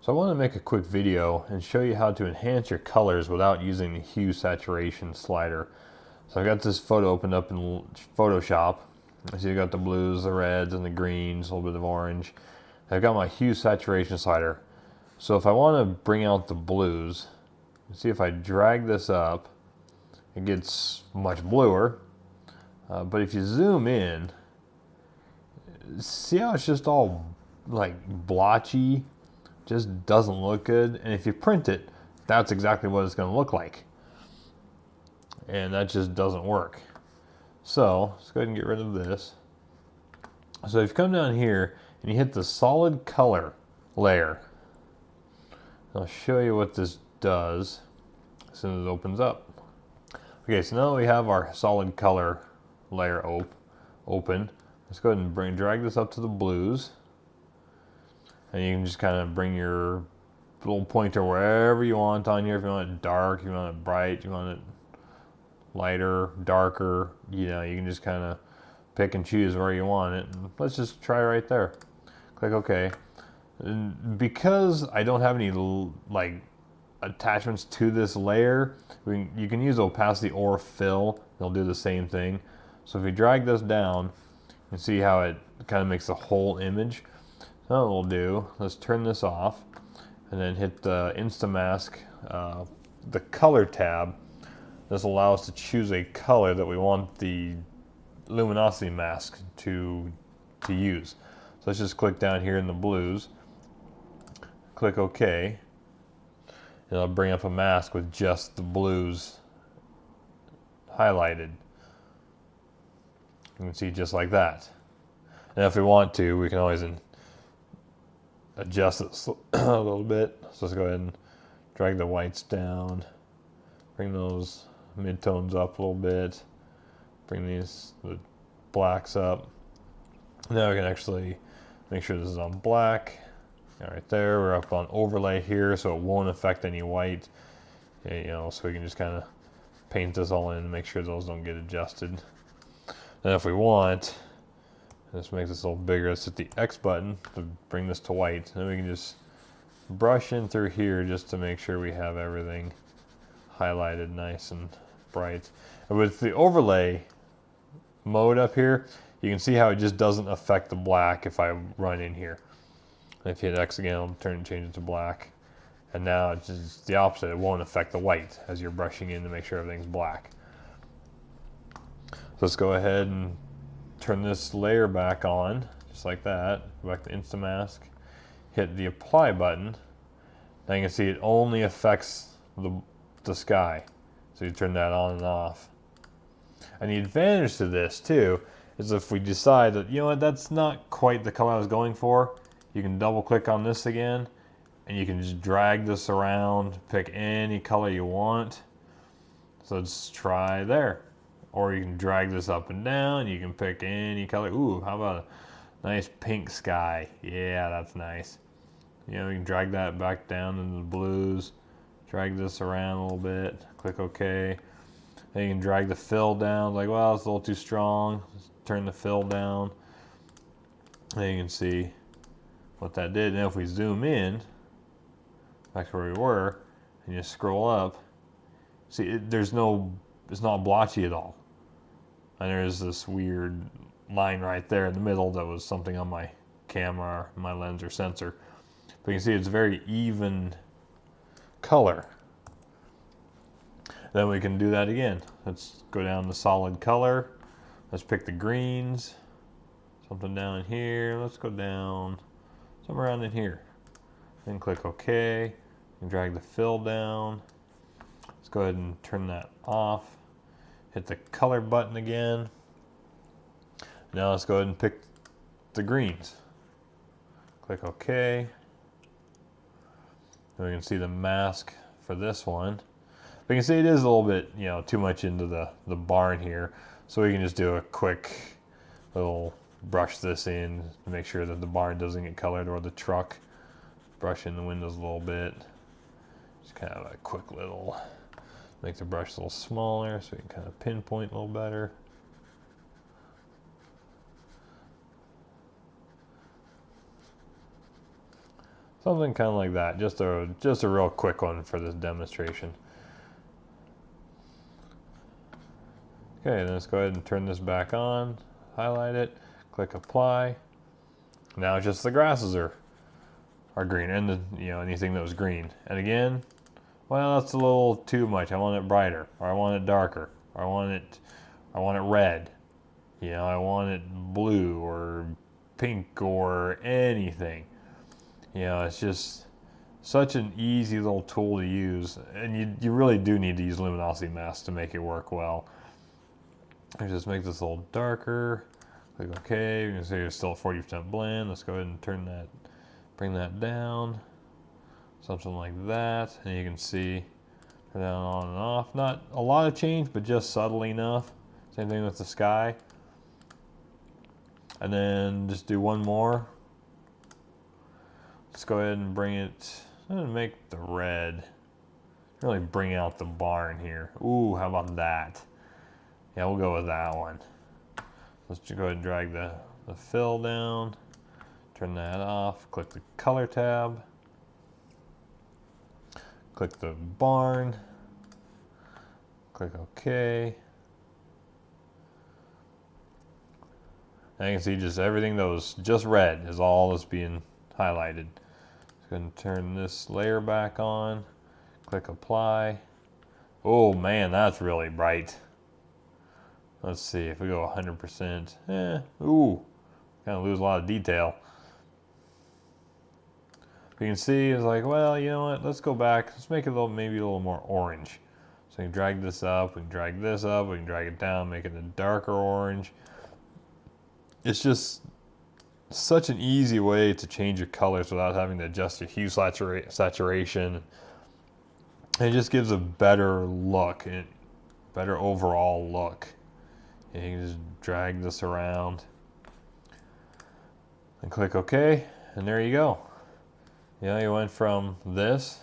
So I want to make a quick video and show you how to enhance your colors without using the hue saturation slider. So I got this photo opened up in Photoshop. So you got the blues, the reds, and the greens, a little bit of orange. I've got my hue saturation slider. So if I want to bring out the blues, see if I drag this up, it gets much bluer. But if you zoom in, see how it's just all like blotchy? Just doesn't look good. And if you print it, that's exactly what it's going to look like. And that just doesn't work. So let's go ahead and get rid of this. So if you come down here and you hit the solid color layer, I'll show you what this does as soon as it opens up. Okay, so now we have our solid color layer open. Let's go ahead and drag this up to the blues. And you can just kind of bring your little pointer wherever you want on here. If you want it dark, you want it bright, you want it lighter, darker, you know, you can just kind of pick and choose where you want it. And let's just try right there. Click OK. And because I don't have any like attachments to this layer, you can use opacity or fill. They'll do the same thing. So if you drag this down, you can see how it kind of makes the whole image. So what we'll do, let's turn this off and then hit the Instamask, the color tab. This will allow us to choose a color that we want the luminosity mask to use. So let's just click down here in the blues, click OK, and it'll bring up a mask with just the blues highlighted. You can see just like that. And if we want to, we can always adjust it a little bit. So let's go ahead and drag the whites down, bring those midtones up a little bit, bring the blacks up. Now we can actually make sure this is on black. All right, there, we're up on overlay here, so it won't affect any white. You know, so we can just kind of paint this all in and make sure those don't get adjusted. Then if we want, let's make this a little bigger. Let's hit the X button to bring this to white. Then we can just brush in through here just to make sure we have everything highlighted nice and bright. And with the overlay mode up here, you can see how it just doesn't affect the black if I run in here. If you hit X again, it'll change it to black. And now it's just the opposite. It won't affect the white as you're brushing in to make sure everything's black. So let's go ahead and turn this layer back on, just like that. Go back to Instamask, hit the apply button. Now you can see it only affects the sky. So you turn that on and off. And the advantage to this too is if we decide that, you know what, that's not quite the color I was going for, you can double click on this again and you can just drag this around, pick any color you want. So let's try there. Or you can drag this up and down. You can pick any color. Ooh, how about a nice pink sky? Yeah, that's nice. You know, you can drag that back down into the blues. Drag this around a little bit. Click OK. Then you can drag the fill down. Like, well, it's a little too strong. Just turn the fill down. Then you can see what that did. Now if we zoom in, back to where we were, and you scroll up, see, it's not blotchy at all. And there's this weird line right there in the middle that was something on my camera, my lens or sensor. But you can see it's very even color. Then we can do that again. Let's go down to solid color. Let's pick the greens. Something down here. Let's go down somewhere around in here. Then click OK. And drag the fill down. Let's go ahead and turn that off. Hit the color button again. Now let's go ahead and pick the greens. Click OK. And we can see the mask for this one. But you can see it is a little bit, you know, too much into the barn here. So we can just do a quick little brush this in to make sure that the barn doesn't get colored, or the truck. Brush in the windows a little bit. Just kind of a quick little, make the brush a little smaller so we can kind of pinpoint a little better. Something kind of like that. Just a real quick one for this demonstration. Okay, then let's go ahead and turn this back on, highlight it, click apply. Now it's just the grasses are green, and anything that was green. And again, well, that's a little too much. I want it brighter, or I want it darker, or I want it red. I want it blue or pink or anything. It's just such an easy little tool to use, and you really do need to use luminosity masks to make it work well. I just make this a little darker. Click OK. You can see it's still a 40% blend. Let's go ahead and bring that down, something like that, and you can see turn that on and off. Not a lot of change, but just subtle enough. Same thing with the sky. And then just do one more. Let's go ahead and bring it. I'm gonna make the red. Really bring out the barn here. Ooh, how about that? Yeah, we'll go with that one. Let's just go ahead and drag the fill down. Turn that off. Click the color tab. Click the barn. Click OK. And you can see just everything that was just red is all that's being highlighted. Just going to turn this layer back on. Click apply. Oh man, that's really bright. Let's see if we go 100%. Ooh, kind of lose a lot of detail. You can see it's like, well, you know what? Let's go back. Let's make it maybe a little more orange. So we can drag this up. We can drag this up. We can drag it down, make it a darker orange. It's just such an easy way to change your colors without having to adjust your hue saturation. It just gives a better look, better overall look. And you can just drag this around and click OK, and there you go. You went from this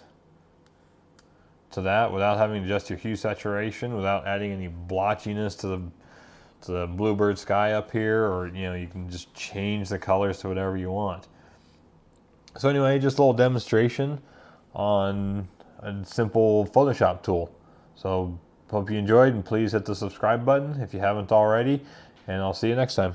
to that without having to adjust your hue saturation, without adding any blotchiness to the bluebird sky up here, or you can just change the colors to whatever you want. So anyway, just a little demonstration on a simple Photoshop tool. So hope you enjoyed, and please hit the subscribe button if you haven't already, and I'll see you next time.